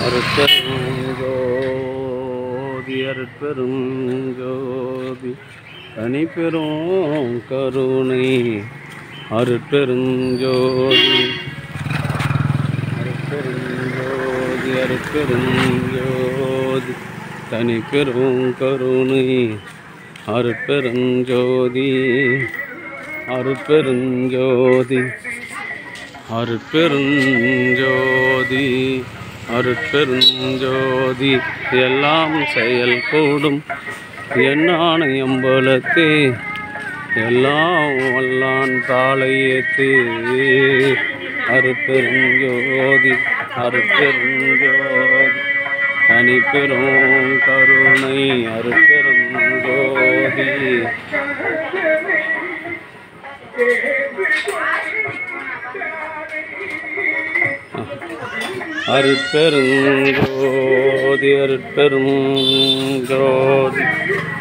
அருட்பெருஞ்சோதி அருட்பெருஞ்சோதி தனிப்பெரும் கருணை அருட்பெருஞ்சோதி அருட்பெருஞ்சோதி அருட்பெருஞ்சோதி தனிப்பெரும் கருணை அருட்பெருஞ்சோதி அருட்பெருஞ்சோதி அருட்பெருஞ்சோதி அருட்பெருஞ்சோதி எல்லாம் செயல் கூடும் என்னான எம்பலத்தே எல்லாம் வல்லான் தாளையேத்து அருட்பெருஞ்சோதி அருட்பெருஞ்சோதி தனிப்பெரும் கருணை அருட்பெருஞ்சோதி அருட்பெருஞ்சோதி அருட்பெருஞ்சோதி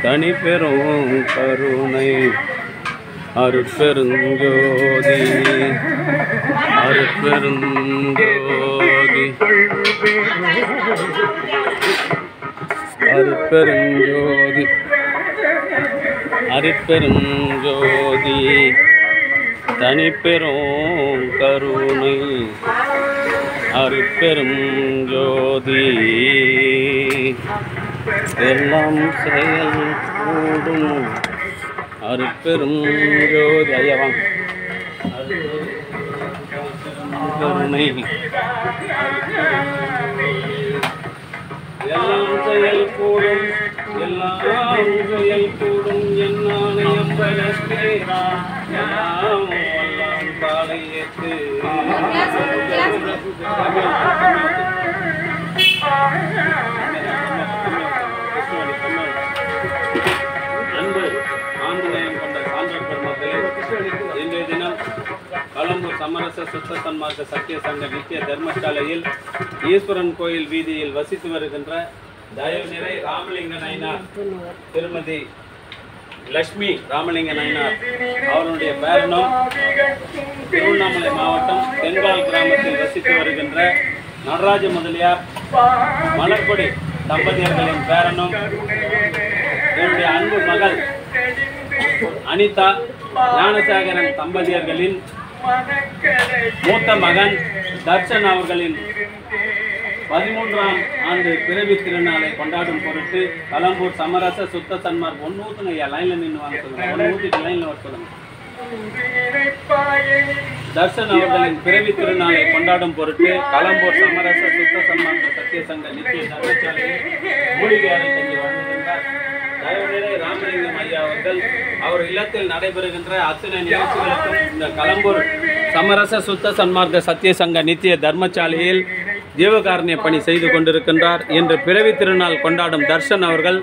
தனிப்பெரும் கருணை அருட்பெருஞ்சோதி அருட்பெருஞ்சோதி அருட்பெருஞ்சோதி அருட்பெருஞ்சோதி தனிப்பெரும் கருணை அருட்பெருஞ்சோதி எல்லாம் செயல் கூடும் அருட்பெருஞ்சோதி ஐயா வாங்க கருணை எல்லாம் செயல் கூடும் எல்லாம் செயல் கூடும் என்னான எம்பலத்தே எல்லாம் வல்லான் தாளையேத்து அன்பு ஆஞ்சநேயம் கொண்ட சான்றோர் பெருமக்களே, இன்றைய தினம் கலம்பூர் சமரச சுத்த சன்மார்க்க சத்திய சங்க நித்திய தர்மசாலையில் ஈஸ்வரன் கோயில் வீதியில் வசித்து வருகின்ற தயவு நிறை ராமலிங்க நாயனார் திருமதி லட்சுமி ராமலிங்க நாயனார் அவருடைய பேரனும் திருவண்ணாமலை மாவட்டம் தென்கால் கிராமத்தில் வசித்து வருகின்ற நடராஜ முதலியார் மலர்கொடி தம்பதியர்களின் பேரனும் என்னுடைய அன்பு மகள் அனிதா ஞானசாகரன் தம்பதியர்களின் மூத்த மகன் தர்ஷன் அவர்களின் 13ஆம் ஆண்டு பிறவி திருநாளை கொண்டாடும் பொருட்டு கலம்பூர் சமரச சுத்த சன்மார்க் ஒன்று ஊத்துங்க ஐயா, லைன்ல நின்று வாங்க சொல்லுங்க, ஒன்று ஊத்திட்டு லைன்ல வர சொல்லுங்க. தர்ஷன் அவர்களின் பிறவி திருநாளை கொண்டாடும் பொருட்டு கலம்பூர் சமரச சுத்த சன்மார்க்க சத்திய சங்க நித்திய தர்மசாலையில் மூலிகை அறை செஞ்சு வருகின்றார் தயவு நிறை ராமலிங்கம் ஐயா அவர்கள் அவர் இல்லத்தில் நடைபெறுகின்ற அத்தனை நிகழ்ச்சிகளுக்கும் இந்த கலம்பூர் சமரச சுத்த சன்மார்க்க சத்திய சங்க நித்திய தர்மசாலையில் ஜீவகாருண்ய பணி செய்து கொண்டிருக்கின்றார். இன்று பிறவி திருநாள் கொண்டாடும் தர்ஷன் அவர்கள்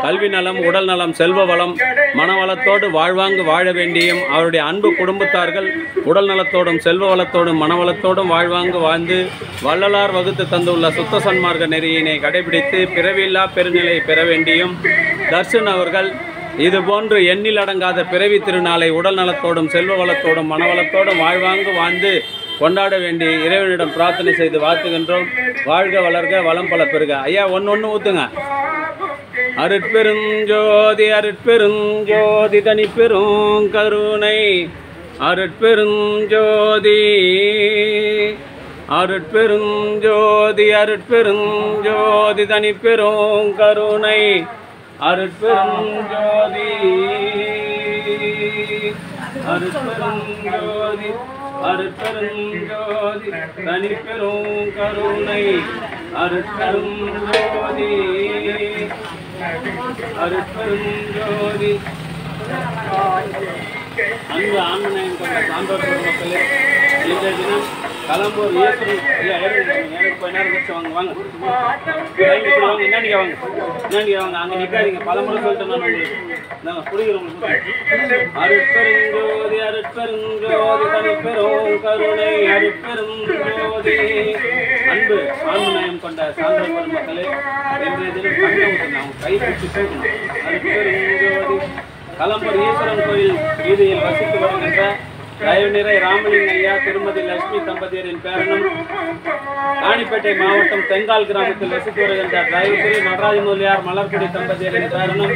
கல்வி நலம், உடல் நலம், செல்வ வளம், மனவளத்தோடு வாழ்வாங்கு வாழ வேண்டியும் அவருடைய அன்பு குடும்பத்தார்கள் உடல் நலத்தோடும் செல்வ வளத்தோடும் மனவளத்தோடும் வாழ்வாங்கு வாழ்ந்து வள்ளலார் வகுத்து தந்துள்ள சுத்த சன்மார்க்க நெறியினை கடைபிடித்து பிறவியில்லா பெருநிலை பெற வேண்டியும் தர்ஷன் அவர்கள் இதுபோன்று எண்ணில் அடங்காத பிறவி திருநாளை உடல் நலத்தோடும் செல்வ வளத்தோடும் மனவளத்தோடும் வாழ்வாங்கு வாழ்ந்து கொண்டாட வேண்டி இறைவனிடம் பிரார்த்தனை செய்து வாழ்த்துகின்றோம். வாழ்க வளர்க வளம் பல பெருக. ஐயா ஒன்று ஊத்துங்க. அருட்பெருஞ்சோதி அருட்பெருஞ்சோதி தனிப்பெரும் கருணை அருட்பெருஞ்சோதி அருட்பெருஞ்சோதி அருட்பெருஞ்சோதி தனிப்பெரும் கருணை அருட்பெருஞ்சோதி அருட்பெருஞ்சோதி அருட்பெருஞ்சோதி தனிப்பெரும் கருணை அருட்பெருஞ்சோதி அருட்பெருஞ்சோதி அன்பு ஆஞ்சநேயம் கொண்ட சான்றோர் பெருமக்களே, இன்றைய தினம் கலம்பூர் ஈஸ்வரன் வாங்க வாங்க என்னடிக்க வாங்க அங்கே நிற்காதீங்க, பலமுறை சொல்லிட்டு நான் உங்களுக்கு புரிகிறவங்களுக்கு அருட்பெருஞ்சோதி அருட்பெருஞ்சோதி தனிப்பெரும் கருணை அருட்பெருஞ்சோதி. அன்பு ஆஞ்சநேயம் கொண்ட சான்றோர் பெருமக்களே, இன்றைய தினம் கண்ணை கை பிடிச்சி போகணும். அருட்பெருஞ்சோதி கலம்பூர் ஈஸ்வரன் கோயில் வீதியில் வசித்து வருகின்ற தயவு நிறை ராமலிங்க ஐயா திருமதி லட்சுமி தம்பதியரின் பேரனும் ராணிப்பேட்டை மாவட்டம் தெங்கால் கிராமத்தில் வசித்து வருகின்ற தயவு திரு நடராஜ முதலியார் மலர்குடி தம்பதியரின் பேரனும்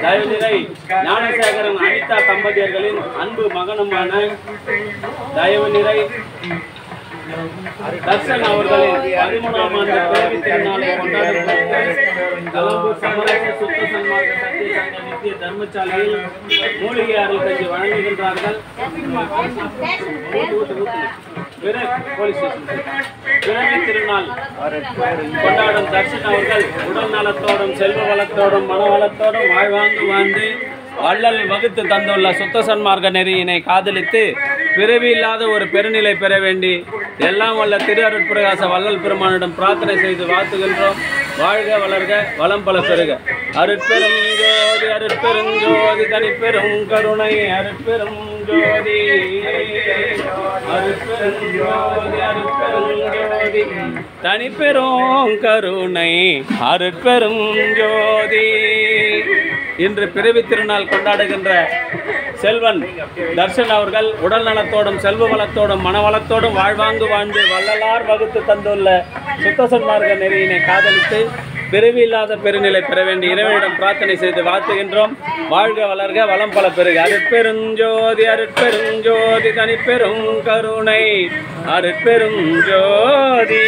தயவு நிறை ஞானசேகரன் அனிதா தம்பதியர்களின் அன்பு மகனுமான தயவு நிறை தர்ஷன் அவர்களின் 13ஆம் ஆண்டு பிறவி திருநாளை கொண்டாடும் கலம்பூர் சமரச சுத்த சன்மார்க்க சத்திய சங்க நித்திய தர்மசாலையில் மூலிகை அருள் கஞ்சி வழங்குகின்றார்கள். பிறவி திருநாள் கொண்டாடும் தர்ஷன் அவர்கள் உடல் நலத்தோடும் செல்வ வளத்தோடும் மன வளத்தோடும் வாழ்ந்து வள்ளல் வகுத்து தந்துள்ள சுத்த சன்மார்க்க நெறியினை காதலித்து பிறவி இல்லாத ஒரு பெருநிலை பெற வேண்டி எல்லாம் வல்ல திரு அருட்பிரகாச வள்ளல் பெருமானிடம் பிரார்த்தனை செய்து வாழ்த்துகின்றோம். வாழ்க வளர்க வளம் பல பெறுக. அருட்பெரும் ஜோதி அருட்பெரும் ஜோதி தனிப்பெரும் கருணை அருட்பெரும் ஜோதி அருட்பெரும் ஜோதி அருட்பெரும் ஜோதி தனிப்பெரும் கருணை அருட்பெரும் ஜோதி. இன்று பிறவி திருநாள் கொண்டாடுகின்ற செல்வன் தர்ஷன் அவர்கள் உடல் நலத்தோடும் செல்வ வளத்தோடும் மனவளத்தோடும் வாழ்வாங்கு வாழ்ந்து வள்ளலார் வகுத்து தந்துள்ள சுத்த சன்மார்க்க நெறியினை காதலித்து பிறவி இல்லாத பெருநிலை பெற வேண்டிய இறைவனிடம் பிரார்த்தனை செய்து வாழ்த்துகின்றோம். வாழ்க வளர்க வளம் பல பெருக. அருட்பெருஞ்சோதி அருட்பெருஞ்சோதி தனிப்பெரும் கருணை அருட்பெரும் ஜோதி.